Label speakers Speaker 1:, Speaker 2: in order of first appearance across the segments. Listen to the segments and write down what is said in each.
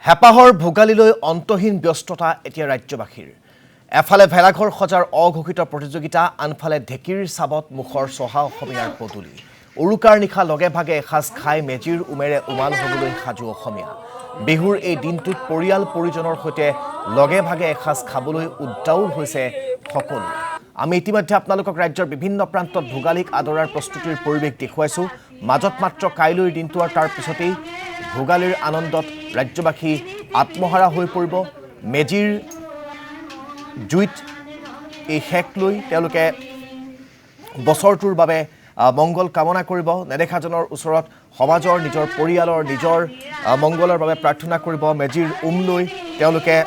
Speaker 1: হেপাহৰ ভোগালীলৈ অন্তহীন ব্যস্ততা এতিয়া ৰাজ্যবাসীৰ এফালে ভেলাঘৰ সজাৰ অঘোষিত প্ৰতিযোগিতা আনফালে ঢেকিৰ চাবত মুখৰ চহা অসমীয়াৰ পদুলি উৰুকাৰ নিশা লগে ভাগে এসাজ খাই মেজিৰ উমেৰে উমাল হ'বলৈ সাজু অসমীয়া বিহুৰ এই দিনটোত পৰিয়াল পৰিজনৰ সৈতে লগে ভাগে এসাজ খাবলৈ উদ্দাউল হৈছে সকলো আমি ইতিমধ্যে আপোনালোকক ৰাজ্যৰ বিভিন্ন প্ৰান্তত ভোগালীক আদৰাৰ প্ৰস্তুতিৰ পৰিৱেশ দেখুৱাইছো মাজত মাত্ৰ কাইলৈৰ দিনটো আৰু তাৰ পিছতেই ভোগালীৰ আনন্দত ৰাজ্যবাসী আত্মহাৰা হৈ পৰিব মেজিৰ জুইত এই হেক লৈ তেওঁলোকে বছৰটোৰ বাবে মংগল কামনা কৰিব নেদেখাজনৰ ওচৰত সমাজৰ নিজৰ পৰিয়ালৰ নিজৰ মংগলৰ বাবে প্ৰাৰ্থনা কৰিব মেজিৰ লৈ তেওঁলোকে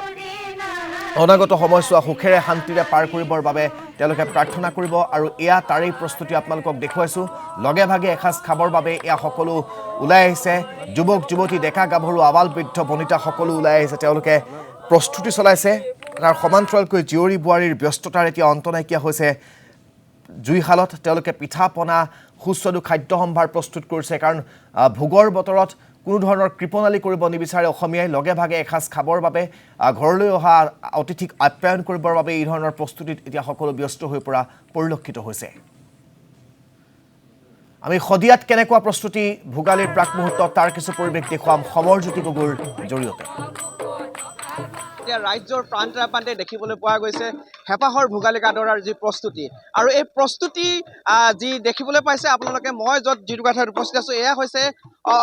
Speaker 1: অনাগত সময়ছোৱা সুখেৰে শান্তিৰে পাৰ কৰিবৰ বাবে তেওঁলোকে প্ৰাৰ্থনা কৰিব আৰু এয়া তাৰেই প্ৰস্তুতি আপোনালোকক দেখুৱাইছো লগে ভাগে এসাজ খাবৰ বাবে এয়া সকলো ওলাই আহিছে যুৱক যুৱতী ডেকা গাভৰু আবাল বৃদ্ধ বনিতা সকলো ওলাই আহিছে তেওঁলোকে প্ৰস্তুতি চলাইছে তাৰ সমান্তৰালকৈ জীয়ৰী বোৱাৰীৰ ব্যস্ততাৰ এতিয়া অন্ত নাইকিয়া হৈছে জুইশালত তেওঁলোকে পিঠা পনা সুস্বাদু খাদ্য সম্ভাৰ প্ৰস্তুত কৰিছে কাৰণ ভোগৰ বতৰত কোনো ধৰণৰ কৃপণালী কৰিব নিবিচাৰে অসমীয়াই লগে ভাগে এসাজ খাবৰ বাবে ঘৰলৈ অহা অতিথিক আপ্যায়ন কৰিবৰ বাবে এই ধৰণৰ প্ৰস্তুতিত এতিয়া সকলো ব্যস্ত হৈ পৰা পৰিলক্ষিত হৈছে আমি সদিয়াত কেনেকুৱা প্ৰস্তুতি ভোগালীৰ প্ৰাক মুহূৰ্তত তাৰ কিছু পৰিৱেশ দেখুৱাম সমৰজ্যোতি গগৈৰ জৰিয়তে
Speaker 2: ৰাজ্যৰ প্ৰান্তে প্ৰান্তে দেখিবলৈ পোৱা গৈছে হেপাহৰ ভোগালীক আদৰাৰ যি প্ৰস্তুতি আৰু এই প্ৰস্তুতি যি দেখিবলৈ পাইছে আপোনালোকে মই য'ত যিটো কথাত উপস্থিত আছোঁ এয়া হৈছে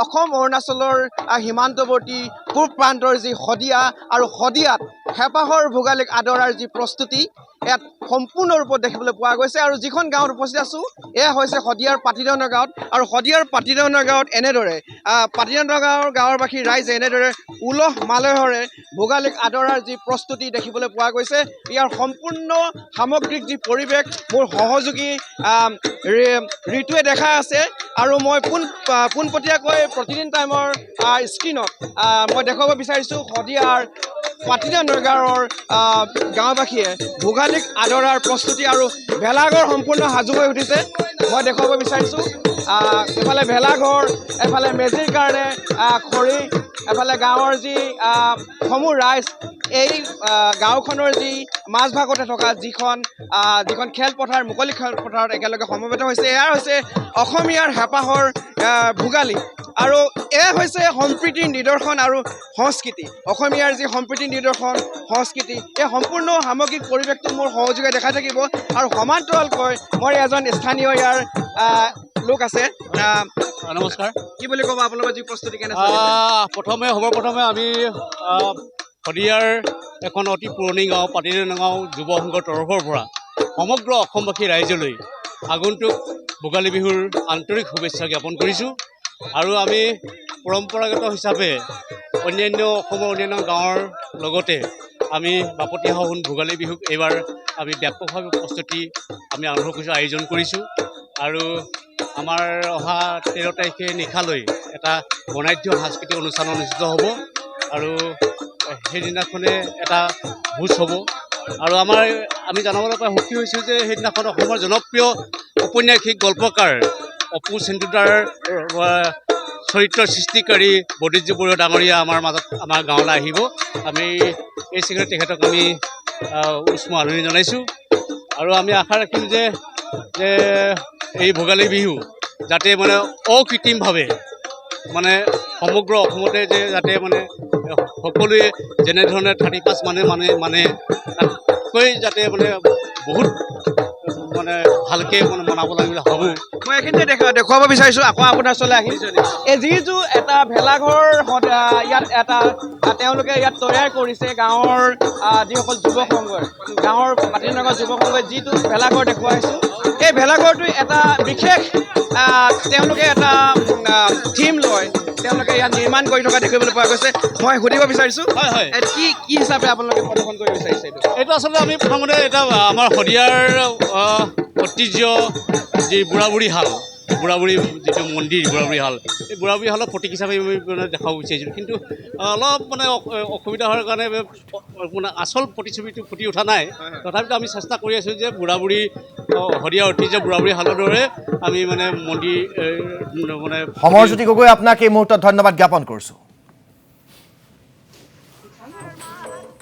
Speaker 2: অসম অৰুণাচলৰ সীমান্তৱৰ্তী পূব প্ৰান্তৰ যি সদিয়া আৰু সদিয়াত হেপাহৰ ভোগালীক আদৰাৰ যি প্ৰস্তুতি ইয়াত সম্পূৰ্ণ ৰূপত দেখিবলৈ পোৱা গৈছে আৰু যিখন গাঁৱত উপস্থিত আছোঁ এয়া হৈছে সদিয়াৰ পাতিদনা গাঁৱত আৰু সদিয়াৰ পাতিদনা গাঁৱত এনেদৰে পাতিদনা গাঁৱৰবাসী ৰাইজে এনেদৰে উলহ মালহেৰে ভোগালীক আদৰাৰ যি প্ৰস্তুতি দেখিবলৈ পোৱা গৈছে ইয়াৰ সম্পূৰ্ণ সামগ্ৰিক যি পৰিৱেশ মোৰ সহযোগী ঋতুৱে দেখা আছে আৰু মই পোনপটীয়াকৈ প্ৰতিদিন টাইমৰ স্ক্ৰীণত মই দেখুৱাব বিচাৰিছোঁ সদিয়াৰ পাতিদনা গাঁৱৰ গাঁওবাসীয়ে ভোগালীক আদৰাৰ প্ৰস্তুতি আৰু ভেলাঘৰ সম্পূৰ্ণ সাজু হৈ উঠিছে মই দেখুৱাব বিচাৰিছোঁ এফালে ভেলাঘৰ এফালে মেজিৰ কাৰণে খৰি এফালে গাঁৱৰ যি সমূহ ৰাইজ এই গাঁওখনৰ যি মাজভাগতে থকা যিখন খেলপথাৰ মুকলি খেলপথাৰত একেলগে সমবেত হৈছে এয়া হৈছে অসমীয়াৰ হেপাহৰ ভোগালী আৰু এয়া হৈছে সম্প্ৰীতিৰ নিদৰ্শন আৰু সংস্কৃতি অসমীয়াৰ যি সম্প্ৰীতিৰ নিদৰ্শন সংস্কৃতি এই সম্পূৰ্ণ সামগ্ৰিক পৰিৱেশটো মোৰ সহযোগে দেখাই থাকিব আৰু সমান্তৰালকৈ মই এজন স্থানীয় ইয়াৰ লোক আছে
Speaker 3: নমস্কাৰ
Speaker 2: কি বুলি ক'ব আপোনালোকৰ যি প্ৰস্তুতি কেনে
Speaker 3: প্ৰথমে আমি সদিয়াৰ এখন অতি পুৰণি গাঁও পাতিদনা গাঁও যুৱ সংঘৰ তৰফৰ পৰা সমগ্ৰ অসমবাসী ৰাইজলৈ আগন্তুক ভোগালী বিহুৰ আন্তৰিক শুভেচ্ছা জ্ঞাপন কৰিছোঁ আৰু আমি পৰম্পৰাগত হিচাপে অসমৰ অন্যান্য গাঁৱৰ লগতে আমি বাপতিসাহোন ভোগালী বিহুক এইবাৰ আমি ব্যাপকভাৱে প্ৰস্তুতি আমি আৰম্ভ কৰিছোঁ আয়োজন কৰিছোঁ আৰু আমাৰ অহা 13 তাৰিখে নিশালৈ এটা বৰ্ণাঢ্য সাংস্কৃতিক অনুষ্ঠান অনুষ্ঠিত হ'ব আৰু সেইদিনাখনে এটা ভোজ হ'ব আৰু আমি জানাবলৈ পাই সুখী হৈছোঁ যে সেইদিনাখন অসমৰ জনপ্ৰিয় ঔপন্যাসিক গল্পকাৰ অপু চেন্তুদাৰ চৰিত্ৰৰ সৃষ্টিকাৰী বদ্যুৎ বৰুৱা ডাঙৰীয়া আমাৰ গাঁৱলৈ আহিব আমি এই চিগাৰেট তেখেতক আমি উষ্ম আদৰণি জনাইছোঁ আৰু আমি আশা ৰাখিম যে এই ভোগালী বিহু যাতে মানে অকৃত্ৰিমভাৱে মানে সমগ্ৰ অসমতে যে যাতে মানে সকলোৱে যেনেধৰণে 35 মানে তাতকৈ যাতে মানে বহুত মানে ভালকৈ মানে মনাব লাগে বুলি ভাবোঁ
Speaker 2: মই এইখিনিতে দেখুৱাব বিচাৰিছোঁ আকৌ আপোনাৰ ওচৰলৈ আহিছোঁ এই যিটো এটা ভেলাঘৰ ইয়াত তেওঁলোকে ইয়াত তৈয়াৰ কৰিছে গাঁৱৰ যিসকল যুৱ সংঘই গাঁৱৰ পাতিদনা যুৱ সংঘই যিটো ভেলাঘৰ দেখুৱাইছোঁ এই ভেলাঘৰটো এটা বিশেষ তেওঁলোকে এটা থিম লয় তেওঁলোকে ইয়াত নিৰ্মাণ কৰি থকা দেখিবলৈ পোৱা গৈছে মই সুধিব বিচাৰিছোঁ
Speaker 3: হয়
Speaker 2: কি হিচাপে আপোনালোকে প্ৰদৰ্শন কৰিব বিচাৰিছে
Speaker 3: এইটো আচলতে আমি প্ৰথমতে এটা আমাৰ সদিয়াৰ ঐতিহ্য যি বুঢ়াবুঢ়ী যিটো মন্দিৰ বুঢ়াবুঢ়ী হাল এই বুঢ়াবুঢ়ী হালৰ প্ৰতীক হিচাপে আমি দেখাব বিচাৰিছিলোঁ কিন্তু অলপ মানে অসুবিধা হোৱাৰ কাৰণে মানে আচল প্ৰতিচ্ছবিটো ফুটি উঠা নাই তথাপিতো আমি চেষ্টা কৰি আছোঁ যে সদিয়াৰ ঐতিহ্য বুঢ়াবুঢ়ী হালৰ দৰে আমি মানে মন্দিৰ মানে
Speaker 1: সমৰজ্যোতি গগৈ আপোনাক এই মুহূৰ্তত ধন্যবাদ জ্ঞাপন কৰিছোঁ
Speaker 4: আমাৰ